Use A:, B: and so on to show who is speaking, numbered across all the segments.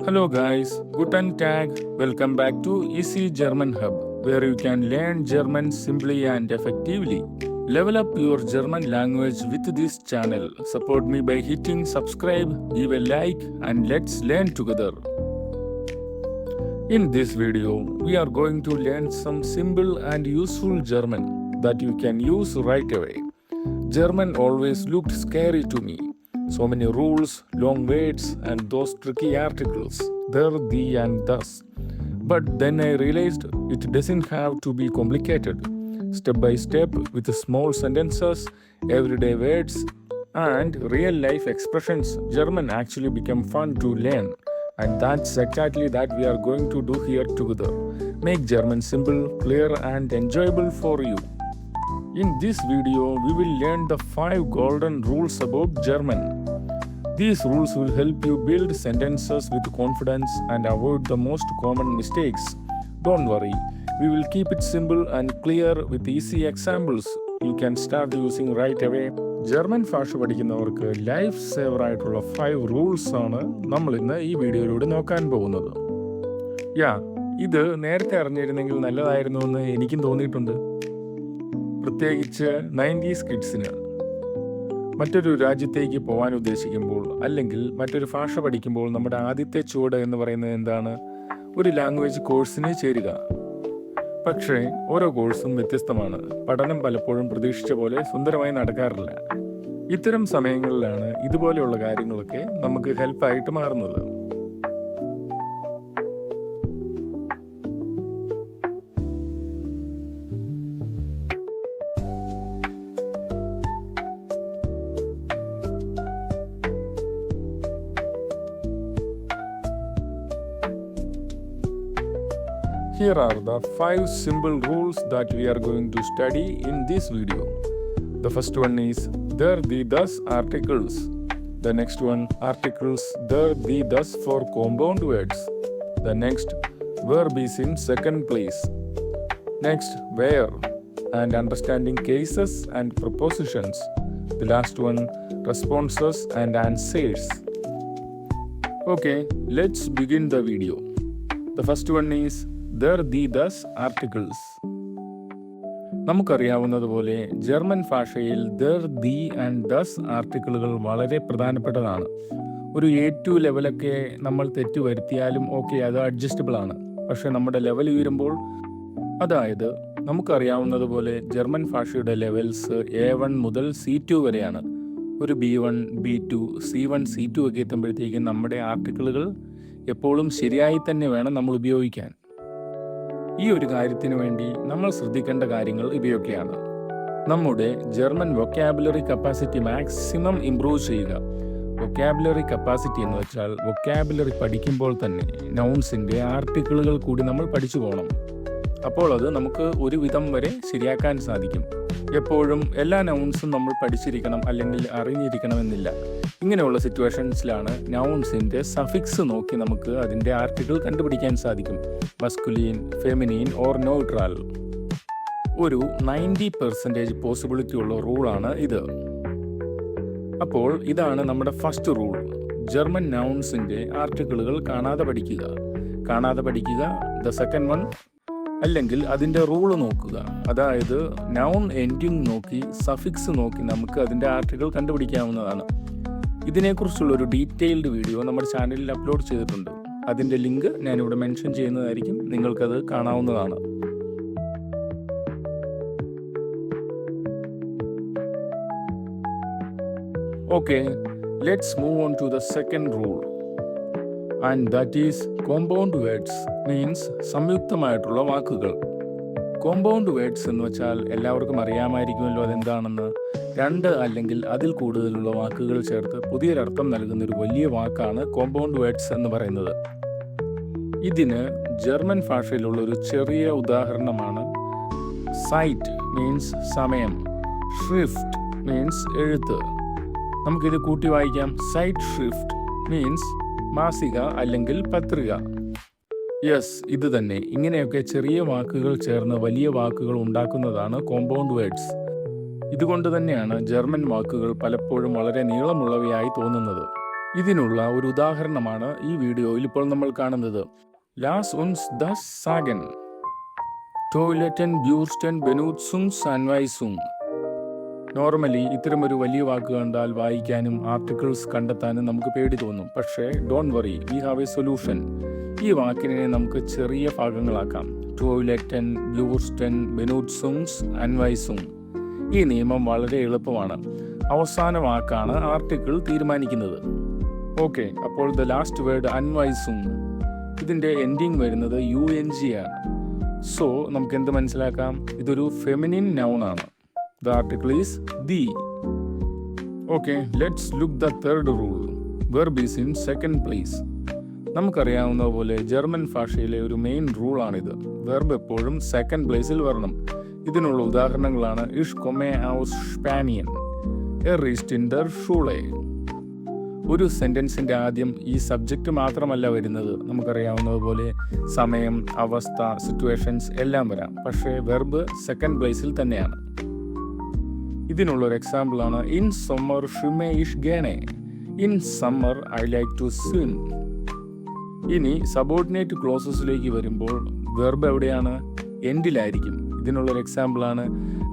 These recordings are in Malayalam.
A: Hello guys, guten Tag. Welcome back to Easy German Hub, where you can learn German simply and effectively. Level up your German language with this channel. Support me by hitting subscribe, give a like, and let's learn together. In this video, we are going to learn some simple and useful German that you can use right away. German always looked scary to me. So many rules, long words, and those tricky articles, there, the, and thus. But then I realized it doesn't have to be complicated. Step by step, with small sentences, everyday words, and real life expressions, German actually became fun to learn. And that's exactly that we are going to do here together. Make German simple, clear, and enjoyable for you. In this video, we will learn the 5 golden rules about German. These rules will help you build sentences with confidence and avoid the most common mistakes. Don't worry, we will keep it simple and clear with easy examples you can start using right away. German ഭാഷ പഠിക്കുന്നവർക്ക് ലൈഫ് സേവർ ആയിട്ടുള്ള 5 റൂൾസ് ആണ് നമ്മൾ ഇന്ന് ഈ വീഡിയോയിലൂടെ നോക്കാൻ പോകുന്നത്. ഇത് നേരത്തെ അറിഞ്ഞിരുന്നെങ്കിൽ നല്ലതായിരുന്നു എന്ന് എനിക്കും തോന്നിയിട്ടുണ്ട്. പ്രത്യേകിച്ച് 90s കിഡ്സിന് മറ്റൊരു രാജ്യത്തേക്ക് പോകാൻ ഉദ്ദേശിക്കുമ്പോൾ അല്ലെങ്കിൽ മറ്റൊരു ഭാഷ പഠിക്കുമ്പോൾ നമ്മുടെ ആദ്യത്തെ ചുവട് എന്ന് പറയുന്നത് എന്താണ്? ഒരു ലാംഗ്വേജ് കോഴ്സിന് ചേരുക. പക്ഷേ ഓരോ കോഴ്സും വ്യത്യസ്തമാണ്. പഠനം പലപ്പോഴും പ്രതീക്ഷിച്ച പോലെ സുന്ദരമായി നടക്കാറില്ല. ഇത്തരം സമയങ്ങളിലാണ് ഇതുപോലെയുള്ള കാര്യങ്ങളൊക്കെ നമുക്ക് ഹെൽപ്പായിട്ട് മാറുന്നത്. Here are the 5 simple rules that we are going to study in this video. The first one is there, the, thus articles. The next one, articles there, the, thus for compound words. The next, verb is in second place. Next, where and understanding cases and prepositions. The last one, responses and answers. Okay, let's begin the video. The first one is there, the, thus articles. നമുക്കറിയാവുന്നതുപോലെ ജർമ്മൻ ഭാഷയിൽ there, the and thus ആർട്ടിക്കിളുകൾ വളരെ പ്രധാനപ്പെട്ടതാണ്. ഒരു A2 ലെവലൊക്കെ നമ്മൾ തെറ്റ് വരുത്തിയാലും ഓക്കെ, അത് അഡ്ജസ്റ്റബിൾ ആണ്. പക്ഷെ നമ്മുടെ ലെവൽ ഉയരുമ്പോൾ, അതായത് നമുക്കറിയാവുന്നതുപോലെ ജർമ്മൻ ഭാഷയുടെ ലെവൽസ് A1 മുതൽ C2 വരെയാണ്. ഒരു B1, B2, C1, C2 ഒക്കെ എത്തുമ്പോഴത്തേക്കും നമ്മുടെ ആർട്ടിക്കിളുകൾ എപ്പോഴും ശരിയായി തന്നെ വേണം നമ്മൾ ഉപയോഗിക്കാൻ. ഈ ഒരു കാര്യത്തിന് വേണ്ടി നമ്മൾ ശ്രദ്ധിക്കേണ്ട കാര്യങ്ങൾ ഇവയൊക്കെയാണ്. നമ്മുടെ German vocabulary capacity maximum improve ചെയ്യുക. വൊക്കാബുലറി കപ്പാസിറ്റി എന്ന് വെച്ചാൽ വൊക്കാബുലറി പഠിക്കുമ്പോൾ തന്നെ നൗൺസിൻ്റെ ആർട്ടിക്കിളുകൾ കൂടി നമ്മൾ പഠിച്ചു പോകണം. അപ്പോൾ അത് നമുക്ക് ഒരു വിധം വരെ ശരിയാക്കാൻ സാധിക്കും. എപ്പോഴും എല്ലാ നൗൺസും നമ്മൾ പഠിച്ചിരിക്കണം അല്ലെങ്കിൽ അറിഞ്ഞിരിക്കണമെന്നില്ല. ഇങ്ങനെയുള്ള സിറ്റുവേഷൻസിലാണ് നൗൺസിൻ്റെ സഫിക്സ് നോക്കി നമുക്ക് അതിൻ്റെ ആർട്ടിക്കിൾ കണ്ടുപിടിക്കാൻ സാധിക്കും. മസ്കുലീൻ, ഫെമിനീൻ ഓർ ന്യൂട്രൽ. ഒരു 90% പോസിബിലിറ്റി ഉള്ള റൂളാണ് ഇത്. അപ്പോൾ ഇതാണ് നമ്മുടെ ഫസ്റ്റ് റൂൾ. ജർമ്മൻ നൗൺസിൻ്റെ ആർട്ടിക്കിളുകൾ കാണാതെ പഠിക്കുക. ദ സെക്കൻഡ് വൺ, അല്ലെങ്കിൽ അതിൻ്റെ റൂള് നോക്കുക. അതായത് നൗൺ എൻഡിങ് നോക്കി സഫിക്സ് നോക്കി നമുക്ക് അതിൻ്റെ ആർട്ടിക്കിൾ കണ്ടുപിടിക്കാവുന്നതാണ്. ഇതിനെക്കുറിച്ചുള്ള ഒരു ഡീറ്റെയിൽഡ് വീഡിയോ നമ്മുടെ ചാനലിൽ അപ്ലോഡ് ചെയ്തിട്ടുണ്ട്. അതിൻ്റെ ലിങ്ക് ഞാനിവിടെ മെൻഷൻ ചെയ്യുന്നതായിരിക്കും. നിങ്ങൾക്കത് കാണാവുന്നതാണ്. Okay, let's move on to the second rule. And that is compound words, means സംയുക്തമായിട്ടുള്ള വാക്കുകൾ. കോമ്പൗണ്ട് വേർഡ്സ് എന്ന് വെച്ചാൽ എല്ലാവർക്കും അറിയാമായിരിക്കുമല്ലോ അതെന്താണെന്ന്. 2 അല്ലെങ്കിൽ അതിൽ കൂടുതലുള്ള വാക്കുകൾ ചേർത്ത് പുതിയൊരർത്ഥം നൽകുന്ന ഒരു വലിയ വാക്കാണ് കോമ്പൗണ്ട് വേർഡ്സ് എന്ന് പറയുന്നത്. ഇതിന് ജർമ്മൻ ഭാഷയിലുള്ള ഒരു ചെറിയ ഉദാഹരണമാണ് സൈറ്റ്, മീൻസ് സമയം. ഷ്രിഫ്റ്റ് മീൻസ് എഴുത്ത്. നമുക്കിത് കൂട്ടി വായിക്കാം. സൈറ്റ് ഷ്രിഫ്റ്റ് മീൻസ് മാസിക അല്ലെങ്കിൽ പത്രിക. യെസ്, ഇത് തന്നെ. ഇങ്ങനെയൊക്കെ ചെറിയ വാക്കുകൾ ചേർന്ന് വലിയ വാക്കുകൾ ഉണ്ടാക്കുന്നതാണ് കോമ്പൗണ്ട് വേർഡ്സ്. ഇതുകൊണ്ട് തന്നെയാണ് ജർമ്മൻ വാക്കുകൾ പലപ്പോഴും വളരെ നീളമുള്ളവയായി തോന്നുന്നത്. ഇതിനുള്ള ഒരു ഉദാഹരണമാണ് ഈ വീഡിയോയിൽ ഇപ്പോൾ നമ്മൾ കാണുന്നത്. ലാസ് ഉൻസ് ദസ് സാഗൻ ടോയ്ലറ്റൻ ബ്യൂർസ്റ്റൻ ബെനൂട്സുങ്സ് അൻവൈസുങ്. നോർമലി ഇത്തരമൊരു വലിയ വാക്ക് കണ്ടാൽ വായിക്കാനും ആർട്ടിക്കിൾസ് കണ്ടെത്താനും നമുക്ക് പേടി തോന്നും. പക്ഷേ don't worry, we have A solution. ഈ വാക്കിനെ നമുക്ക് ചെറിയ ഭാഗങ്ങളാക്കാം. ടോയ്ലറ്റൻ ബ്യൂർസ്റ്റൻ ബെനൂട്സുങ്സ് അൻവൈസുങ്. ഈ നിയമം വളരെ എളുപ്പമാണ്. അവസാന വാക്കാണ് ആർട്ടിക്കിൾ തീരുമാനിക്കുന്നത്. ഓക്കെ, അപ്പോൾ ദ ലാസ്റ്റ് വേർഡ് അൻവൈസുങ്, ഇതിൻ്റെ എൻഡിങ് വരുന്നത് UNG ആണ്. സോ നമുക്ക് എന്ത് മനസ്സിലാക്കാം? ഇതൊരു ഫെമിനിൻ നൗൺ ആണ്. The article is the. Okay, let's look the third rule. Verb is in second place. നമുക്കറിയാവുന്ന പോലെ ജർമ്മൻ ഭാഷയിലെ ഒരു മെയിൻ റൂളാണിത്. വെർബ് എപ്പോഴും സെക്കൻഡ് പ്ലേസിൽ വരണം. ഇതിനുള്ള ഉദാഹരണങ്ങളാണ് ഇഷ് കൊമെ ഔസ് സ്പാനിയൻ, എർ ഈസ്റ്റ് ഇൻ ദർ ഷൂളെ. ഒരു സെൻറ്റൻസിൻ്റെ ആദ്യം ഈ സബ്ജക്റ്റ് മാത്രമല്ല വരുന്നത്. നമുക്കറിയാവുന്നതുപോലെ സമയം, അവസ്ഥ, സിറ്റുവേഷൻസ് എല്ലാം വരാം. പക്ഷേ വെർബ് സെക്കൻഡ് പ്ലേസിൽ തന്നെയാണ്. ഇതിനുള്ളൊരു എക്സാമ്പിളാണ് ഇൻ സമ്മർ ഷിമെ ഇഷ് ഗേനെ, in summer I like to swim. ഇനി സബോർഡിനേറ്റ് ക്ലോസസിലേക്ക് വരുമ്പോൾ വെർബ് എവിടെയാണ്? എൻഡിലായിരിക്കും. ഇതിനുള്ളൊരു എക്സാമ്പിളാണ്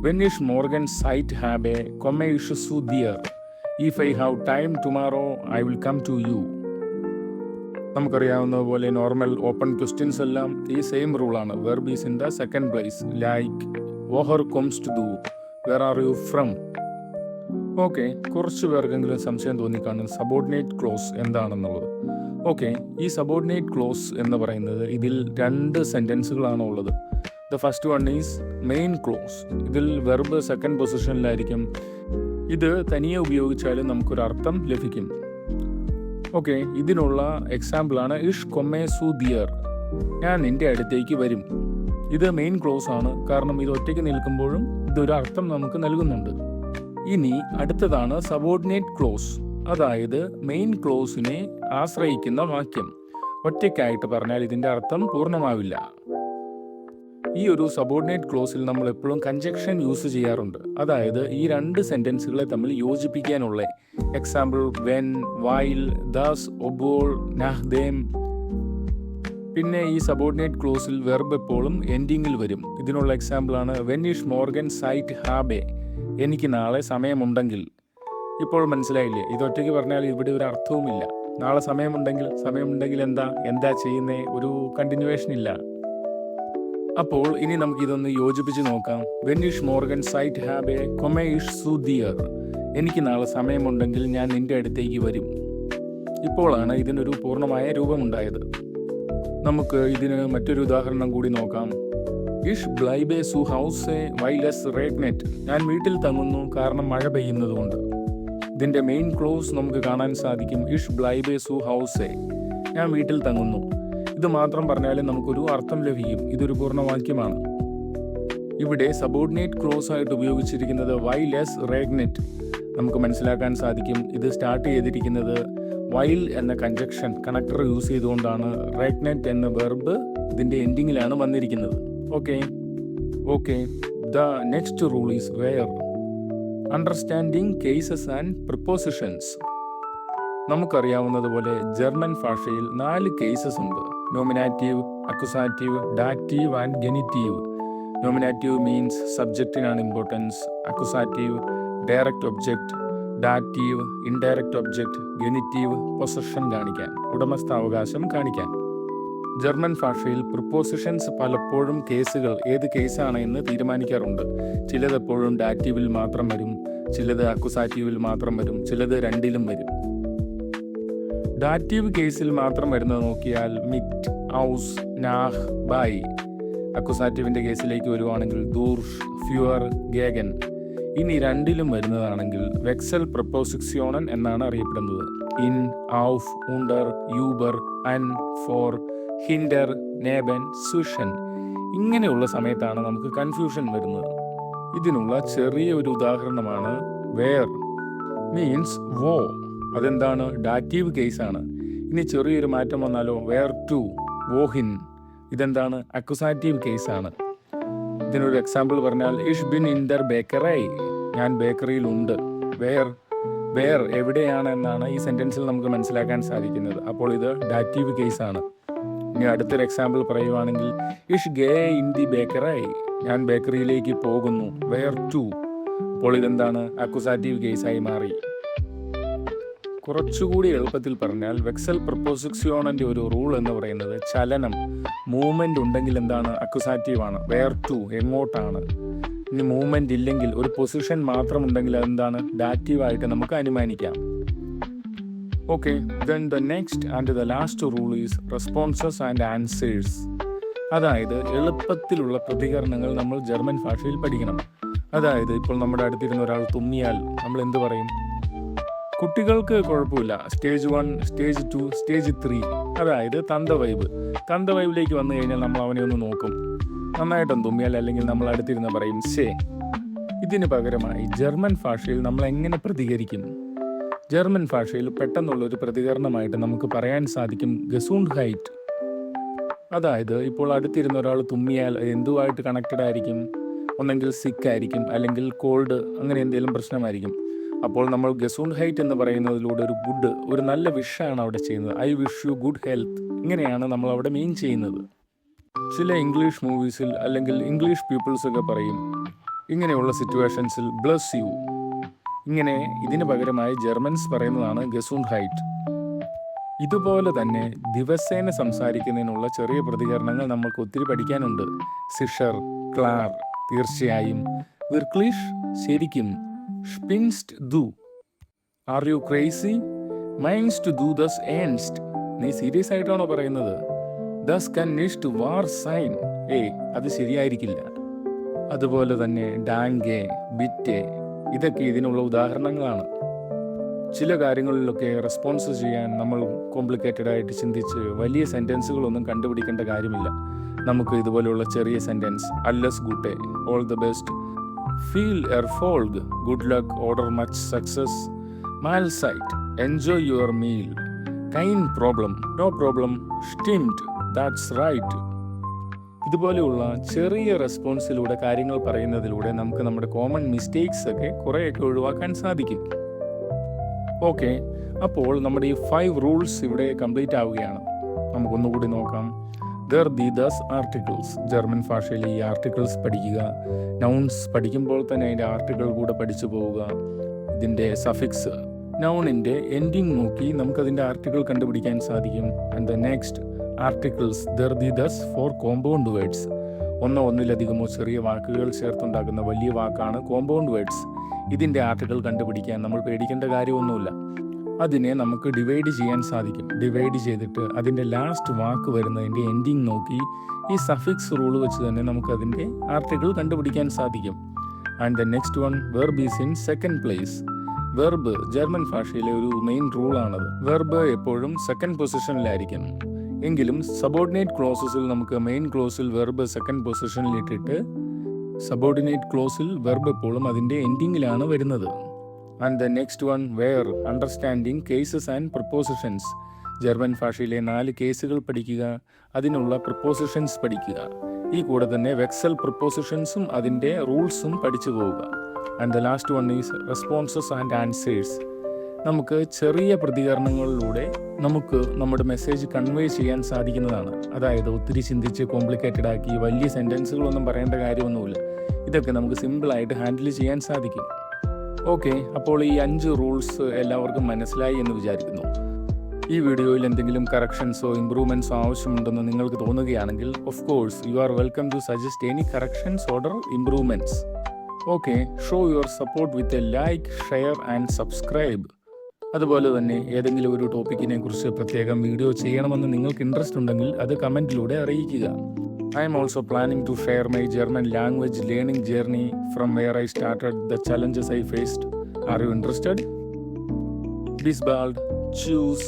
A: വെൻ ഇഷ് മോർഗൻ സൈറ്റ് ഹാബെ കൊമെ ഇഷ് സു ദിയർ, if I have time tomorrow I will come to you. നമുക്കറിയാവുന്ന പോലെ നോർമൽ ഓപ്പൺ ക്വസ്റ്റ്യൻസ് എല്ലാം ഈ സെയിം റൂളാണ്. Verb is in the second place. Like വോഹർ കൊംസ് ടു ദു, where are you from. Okay, കുറച്ച് പേർക്കെങ്കിലും സംശയം തോന്നിക്കാണും സബോർഡിനേറ്റ് ക്ലോസ് എന്താണെന്നുള്ളത്. ഓക്കെ, ഈ സബോർഡിനേറ്റ് ക്ലോസ് എന്ന് പറയുന്നത് ഇതിൽ 2 സെൻറ്റൻസുകളാണ് ഉള്ളത്. The first one is main clause. ഇതിൽ വെർബ് സെക്കൻഡ് പൊസിഷനിലായിരിക്കും. ഇത് തനിയെ ഉപയോഗിച്ചാലും നമുക്കൊരു അർത്ഥം ലഭിക്കും. ഓക്കെ, ഇതിനുള്ള എക്സാമ്പിളാണ് ഇഷ് കൊമെ സു ദിയർ, ഞാൻ നിന്റെ അടുത്തേക്ക് വരും. ഇത് മെയിൻ ക്ലോസ് ആണ്, കാരണം ഇത് ഒറ്റയ്ക്ക് നിൽക്കുമ്പോഴും ഇതൊരു അർത്ഥം നമുക്ക് നൽകുന്നുണ്ട്. ഇനി അടുത്തതാണ് സബോർഡിനേറ്റ് ക്ലോസ്, അതായത് മെയിൻ ക്ലോസിനെ ആശ്രയിക്കുന്ന വാക്യം. ഒറ്റയ്ക്കായിട്ട് പറഞ്ഞാൽ ഇതിൻ്റെ അർത്ഥം പൂർണ്ണമാവില്ല. ഈ ഒരു സബോർഡിനേറ്റ് ക്ലോസിൽ നമ്മൾ എപ്പോഴും കൺജക്ഷൻ യൂസ് ചെയ്യാറുണ്ട്. അതായത് ഈ 2 സെൻറ്റൻസുകളെ തമ്മിൽ യോജിപ്പിക്കാനുള്ള. എക്സാമ്പിൾ വെൻ, വൈൽ, ദാസ്, ഒബോൾ, നഹ്ദേം. പിന്നെ ഈ സബോർഡിനേറ്റ് ക്ലോസിൽ വെർബ് എപ്പോഴും എൻഡിങ്ങിൽ വരും. ഇതിനുള്ള എക്സാമ്പിളാണ് വെൻ ഇഷ് മോർഗൻ സൈറ്റ് ഹാബെ, എനിക്ക് നാളെ സമയമുണ്ടെങ്കിൽ. ഇപ്പോൾ മനസ്സിലായില്ലേ? ഇതൊറ്റയ്ക്ക് പറഞ്ഞാൽ ഇവിടെ ഒരു അർത്ഥവുമില്ല. നാളെ സമയമുണ്ടെങ്കിൽ എന്താ ചെയ്യുന്നേ? ഒരു കണ്ടിന്യൂവേഷൻ ഇല്ല. അപ്പോൾ ഇനി നമുക്ക് ഇതൊന്ന് യോജിപ്പിച്ച് നോക്കാം. വെൻ ഇഷ് മോർഗൻ സൈറ്റ് ഹാബെ കൊമെ ഇഷ് സു ദിയർ, എനിക്ക് നാളെ സമയമുണ്ടെങ്കിൽ ഞാൻ നിന്റെ അടുത്തേക്ക് വരും. ഇപ്പോഴാണ് ഇതിനൊരു പൂർണ്ണമായ രൂപമുണ്ടായത്. നമുക്ക് ഇതിന് മറ്റൊരു ഉദാഹരണം കൂടി നോക്കാം. ഇഷ് ബ്ലൈബെ സു ഹൗസെ വൈലസ് റേഗ്നെറ്റ്, ഞാൻ വീട്ടിൽ തങ്ങുന്നു കാരണം മഴ പെയ്യുന്നതുകൊണ്ട്. ഇതിൻ്റെ മെയിൻ ക്ലോസ് നമുക്ക് കാണാൻ സാധിക്കും ഇഷ് ബ്ലൈബെ സു ഹൗസെ, ഞാൻ വീട്ടിൽ തങ്ങുന്നു. ഇത് മാത്രം പറഞ്ഞാലും നമുക്കൊരു അർത്ഥം ലഭിക്കും. ഇതൊരു പൂർണ്ണവാക്യമാണ്. ഇവിടെ സബോർഡിനേറ്റ് ക്ലോസ് ആയിട്ട് ഉപയോഗിച്ചിരിക്കുന്നത് വൈലസ് റേഗ്നെറ്റ്. നമുക്ക് മനസ്സിലാക്കാൻ സാധിക്കും ഇത് സ്റ്റാർട്ട് ചെയ്തിരിക്കുന്നത് വൈൽ എന്ന കൺജക്ഷൻ കണക്ടർ യൂസ് ചെയ്തുകൊണ്ടാണ്. റേഗ്നെറ്റ് എന്ന വെർബ് ഇതിൻ്റെ എൻഡിങ്ങിലാണ് വന്നിരിക്കുന്നത്. Okay, the next rule is where. Understanding cases and prepositions. നമുക്കറിയാവുന്നതുപോലെ ജർമ്മൻ ഭാഷയിൽ 4 കേസസ് ഉണ്ട്. Nominative, accusative, dative and genitive. Nominative means സബ്ജക്റ്റിനാണ് importance. Accusative direct object. Dative indirect object. Genitive possession കാണിക്കാൻ, ഉടമസ്ഥാവകാശം കാണിക്കാൻ. ജർമ്മൻ ഭാഷയിൽ പ്രിപ്പോസിഷൻസ് പലപ്പോഴും കേസുകൾ ഏത് കേസാണ് എന്ന് തീരുമാനിക്കാറുണ്ട്. ചിലതെപ്പോഴും ഡാറ്റീവിൽ മാത്രം വരും, ചിലത് അക്യുസാറ്റീവിൽ മാത്രം വരും, ചിലത് രണ്ടിലും വരും. ഡാറ്റീവ് കേസിൽ മാത്രം വരുന്നത് നോക്കിയാൽ മിറ്റ്, ഔസ്, നാഹ്, ബൈ. അക്യുസാറ്റീവിൻ്റെ കേസിലേക്ക് വരുവാണെങ്കിൽ ദൂർഷ്, ഫ്യുവർ, ഗേഗൻ. ഇനി രണ്ടിലും വരുന്നതാണെങ്കിൽ വെക്സൽ പ്രപ്പോസിക്സിയോണൻ എന്നാണ് അറിയപ്പെടുന്നത്. ഇൻ, ഔഫ്, ഉണ്ടർ, യൂബർ, അൻ, ഫോർ, ഹിൻഡർ, നേബൻ, സുഷൻ. ഇങ്ങനെയുള്ള സമയത്താണ് നമുക്ക് കൺഫ്യൂഷൻ വരുന്നത്. ഇതിനുള്ള ചെറിയ ഒരു ഉദാഹരണമാണ് വേർ. മീൻസ് വോ. അതെന്താണ്? ഡാറ്റീവ് കേസാണ്. ഇനി ചെറിയൊരു മാറ്റം വന്നാലോ? വെയർ ടു, വോഹിൻ. ഇതെന്താണ്? അക്യുസാറ്റീവ് കേസാണ്. ഇതിനൊരു എക്സാമ്പിൾ പറഞ്ഞാൽ ഇഷ് ബിൻ ഇൻ ദർ ബേക്കറി, ഞാൻ ബേക്കറിയിലുണ്ട്. വെയർ വേർ എവിടെയാണ് എന്നാണ് ഈ സെൻറ്റൻസിൽ നമുക്ക് മനസ്സിലാക്കാൻ സാധിക്കുന്നത്. അപ്പോൾ ഇത് ഡാറ്റീവ് കേസാണ്. ഇനി അടുത്തൊരു എക്സാമ്പിൾ പറയുവാണെങ്കിൽ, ഇഷ് ഗേ ഇൻ ദി ബേക്കറി, ഞാൻ ബേക്കറിയിലേക്ക് പോകുന്നു. വെയർ ടു, അപ്പോൾ ഇതെന്താണ്? അക്യുസാറ്റീവ് കേസായി മാറി. കുറച്ചുകൂടി എളുപ്പത്തിൽ പറഞ്ഞാൽ വെക്സൽ പ്രപ്പോസിക്സിയോണിൻ്റെ ഒരു റൂൾ എന്ന് പറയുന്നത് ചലനം, മൂവ്മെൻ്റ് ഉണ്ടെങ്കിൽ എന്താണ്? അക്യുസാറ്റീവ് ആണ്. വെയർ ടു എങ്ങോട്ടാണ്. ഇനി മൂവ്മെൻ്റ് ഇല്ലെങ്കിൽ ഒരു പൊസിഷൻ മാത്രം ഉണ്ടെങ്കിൽ അതെന്താണ്? ഡാറ്റീവായിട്ട് നമുക്ക് അനുമാനിക്കാം. Okay, then the next and the last rule is responses and answers. അതായത് എളുപ്പത്തിലുള്ള പ്രതികരണങ്ങൾ നമ്മൾ ജർമ്മൻ ഭാഷയിൽ പഠിക്കണം. അതായത് ഇപ്പോൾ നമ്മുടെ അടുത്തിരുന്ന ഒരാൾ തുമ്മിയാൽ നമ്മൾ എന്ത് പറയും? കുട്ടികൾക്ക് കുഴപ്പമില്ല, സ്റ്റേജ് 1, സ്റ്റേജ് 2, സ്റ്റേജ് 3, അതായത് തന്ത വൈബിലേക്ക് വന്നു കഴിഞ്ഞാൽ നമ്മൾ അവനെ ഒന്ന് നോക്കും, നന്നായിട്ടും തുമ്മിയാൽ, അല്ലെങ്കിൽ നമ്മൾ അടുത്തിരുന്ന് പറയും ശേ. ഇതിന് പകരമായി ജർമ്മൻ ഭാഷയിൽ നമ്മൾ എങ്ങനെ പ്രതികരിക്കും? ജർമ്മൻ ഭാഷയിൽ പെട്ടെന്നുള്ളൊരു പ്രതികരണമായിട്ട് നമുക്ക് പറയാൻ സാധിക്കും ഗസൂണ്ട്ഹൈറ്റ്. അതായത് ഇപ്പോൾ അടുത്തിരുന്ന ഒരാൾ തുമ്മിയാൽ എന്തുമായിട്ട് കണക്റ്റഡ് ആയിരിക്കും? ഒന്നെങ്കിൽ സിക്ക് ആയിരിക്കും, അല്ലെങ്കിൽ കോൾഡ്, അങ്ങനെ എന്തെങ്കിലും പ്രശ്നമായിരിക്കും. അപ്പോൾ നമ്മൾ ഗസൂണ്ട്ഹൈറ്റ് എന്ന് പറയുന്നതിലൂടെ ഒരു നല്ല വിഷാണ് അവിടെ ചെയ്യുന്നത്. I wish you good health, ഇങ്ങനെയാണ് നമ്മൾ അവിടെ മീൻ ചെയ്യുന്നത്. ചില ഇംഗ്ലീഷ് മൂവീസിൽ അല്ലെങ്കിൽ ഇംഗ്ലീഷ് പീപ്പിൾസ് ഒക്കെ പറയും ഇങ്ങനെയുള്ള സിറ്റുവേഷൻസിൽ ബ്ലസ് യു. ഇങ്ങനെ ഇതിന് പകരമായി ജർമ്മൻസ് പറയുന്നതാണ് ഗസൂണ്ട്ഹൈറ്റ്. ഇതുപോലെ തന്നെ ദിവസേന സംസാരിക്കുന്നതിനുള്ള ചെറിയ പ്രതികരണങ്ങൾ നമുക്ക് ഒത്തിരി പഠിക്കാനുണ്ട്. സിഷർ, ക്ലാർ, തീർച്ചയായും, വിർക്ലിഷ്, ശരിക്കും, സ്പിൻസ്റ്റ് ദു, ആർ യു ക്രേസി, മൈൻസ്റ്റ് ദു ദസ് ഏൺസ്റ്റ്, നീ സീരിയസ് ആയിട്ടാണോ പറയുന്നത്? ദസ് കൻ നിഷ്ട് വാർ സൈൻ, അത് ശരിയായിരിക്കില്ല. അതുപോലെ തന്നെ ഡാങ്കെ, ബിറ്റെ, ഇതൊക്കെ ഇതിനുള്ള ഉദാഹരണങ്ങളാണ്. ചില കാര്യങ്ങളിലൊക്കെ റെസ്പോൺസ് ചെയ്യാൻ നമ്മൾ കോംപ്ലിക്കേറ്റഡ് ആയിട്ട് ചിന്തിച്ച് വലിയ സെൻറ്റൻസുകളൊന്നും കണ്ടുപിടിക്കേണ്ട കാര്യമില്ല. നമുക്ക് ഇതുപോലെയുള്ള ചെറിയ സെൻറ്റൻസ്, അല്ലസ് ഗുട്ടെ, ഓൾ ദ ബെസ്റ്റ്, ഫീൽ എർഫോൾഗ്, ഗുഡ് ലക്ക്, ഓർഡർ മച്ച് സക്സസ്, മാൽസൈറ്റ്, എൻജോയ് യുവർ മീൽ, കൈൻ പ്രോബ്ലം, നോ പ്രോബ്ലം, സ്റ്റിംഡ്, ദാറ്റ്സ് റൈറ്റ്. ഇതുപോലെയുള്ള ചെറിയ റെസ്പോൺസിലൂടെ കാര്യങ്ങൾ പറയുന്നതിലൂടെ നമുക്ക് നമ്മുടെ കോമൺ മിസ്റ്റേക്സ് ഒക്കെ കുറേയൊക്കെ ഒഴിവാക്കാൻ സാധിക്കും. ഓക്കെ, അപ്പോൾ നമ്മുടെ ഈ 5 റൂൾസ് ഇവിടെ കംപ്ലീറ്റ് ആവുകയാണ്. നമുക്കൊന്നുകൂടി നോക്കാം. ദർ ദി ദസ് ആർട്ടിക്കിൾസ്, ജർമ്മൻ ഭാഷയിൽ ഈ ആർട്ടിക്കിൾസ് പഠിക്കുക. നൗൺസ് പഠിക്കുമ്പോൾ തന്നെ അതിൻ്റെ ആർട്ടിക്കിൾ കൂടെ പഠിച്ചു പോവുക. ഇതിൻ്റെ സഫിക്സ്, നൗണിൻ്റെ എൻഡിങ് നോക്കി നമുക്കതിൻ്റെ ആർട്ടിക്കിൾ കണ്ടുപിടിക്കാൻ സാധിക്കും. ആൻഡ് ദ നെക്സ്റ്റ് ആർട്ടിക്കിൾസ്, ദർ ദി ദസ് ഫോർ കോമ്പൗണ്ട് വേർഡ്സ്, ഒന്നിലധികമോ ചെറിയ വാക്കുകൾ ചേർത്തുണ്ടാക്കുന്ന വലിയ വാക്കാണ് കോമ്പൗണ്ട് വേർഡ്സ്. ഇതിൻ്റെ ആർട്ടിക്കിൾ കണ്ടുപിടിക്കാൻ നമ്മൾ പേടിക്കേണ്ട കാര്യമൊന്നുമില്ല. അതിനെ നമുക്ക് ഡിവൈഡ് ചെയ്യാൻ സാധിക്കും. ഡിവൈഡ് ചെയ്തിട്ട് അതിൻ്റെ ലാസ്റ്റ് വാക്ക് വരുന്നതിൻ്റെ എൻഡിങ് നോക്കി ഈ സഫിക്സ് റൂൾ വെച്ച് തന്നെ നമുക്ക് അതിൻ്റെ ആർട്ടിക്കിൾ കണ്ടുപിടിക്കാൻ സാധിക്കും. And the next one, verb is in second place. Verb German ഭാഷയിലെ ഒരു മെയിൻ റൂളാണത്. വെർബ് എപ്പോഴും സെക്കൻഡ് പൊസിഷനിലായിരിക്കും. എങ്കിലും സബോർഡിനേറ്റ് ക്ലോസസിൽ നമുക്ക് മെയിൻ ക്ലോസിൽ വെർബ് സെക്കൻഡ് പൊസിഷനിൽ ഇട്ടിട്ട് സബോർഡിനേറ്റ് ക്ലോസിൽ വെർബ് എപ്പോഴും അതിൻ്റെ എൻഡിങ്ങിലാണ് വരുന്നത്. And the next one, where, understanding cases and prepositions. ജർമ്മൻ ഭാഷയിലെ 4 കേസുകൾ പഠിക്കുക, അതിനുള്ള പ്രപ്പോസിഷൻസ് പഠിക്കുക. ഈ കൂടെ തന്നെ വെക്സൽ പ്രപ്പോസിഷൻസും അതിൻ്റെ റൂൾസും പഠിച്ചു പോവുക. And the last one is responses and answers. നമുക്ക് ചെറിയ പ്രതികരണങ്ങളിലൂടെ നമുക്ക് നമ്മുടെ മെസ്സേജ് കൺവേ ചെയ്യാൻ സാധിക്കുന്നതാണ്. അതായത് ഒത്തിരി ചിന്തിച്ച് കോംപ്ലിക്കേറ്റഡ് ആക്കി വലിയ സെൻറ്റൻസുകളൊന്നും പറയേണ്ട കാര്യമൊന്നുമില്ല. ഇതൊക്കെ നമുക്ക് സിമ്പിളായിട്ട് ഹാൻഡിൽ ചെയ്യാൻ സാധിക്കും. ഓക്കെ, അപ്പോൾ ഈ 5 റൂൾസ് എല്ലാവർക്കും മനസ്സിലായി എന്ന് വിചാരിക്കുന്നു. ഈ വീഡിയോയിൽ എന്തെങ്കിലും കറക്ഷൻസോ ഇംപ്രൂവ്മെൻറ്റ്സോ ആവശ്യമുണ്ടെന്ന് നിങ്ങൾക്ക് തോന്നുകയാണെങ്കിൽ of course you are welcome to suggest any corrections or improvements. Okay, show your support with a like, share and subscribe. അതുപോലെ തന്നെ ഏതെങ്കിലും ഒരു ടോപ്പിക്കിനെ കുറിച്ച് പ്രത്യേകം വീഡിയോ ചെയ്യണമെന്ന് നിങ്ങൾക്ക് ഇൻട്രസ്റ്റ് ഉണ്ടെങ്കിൽ അത് കമൻറ്റിലൂടെ അറിയിക്കുക. I am also planning to share my German language learning journey from where I started, the challenges I faced. Are you interested? Bis bald. Tschüss.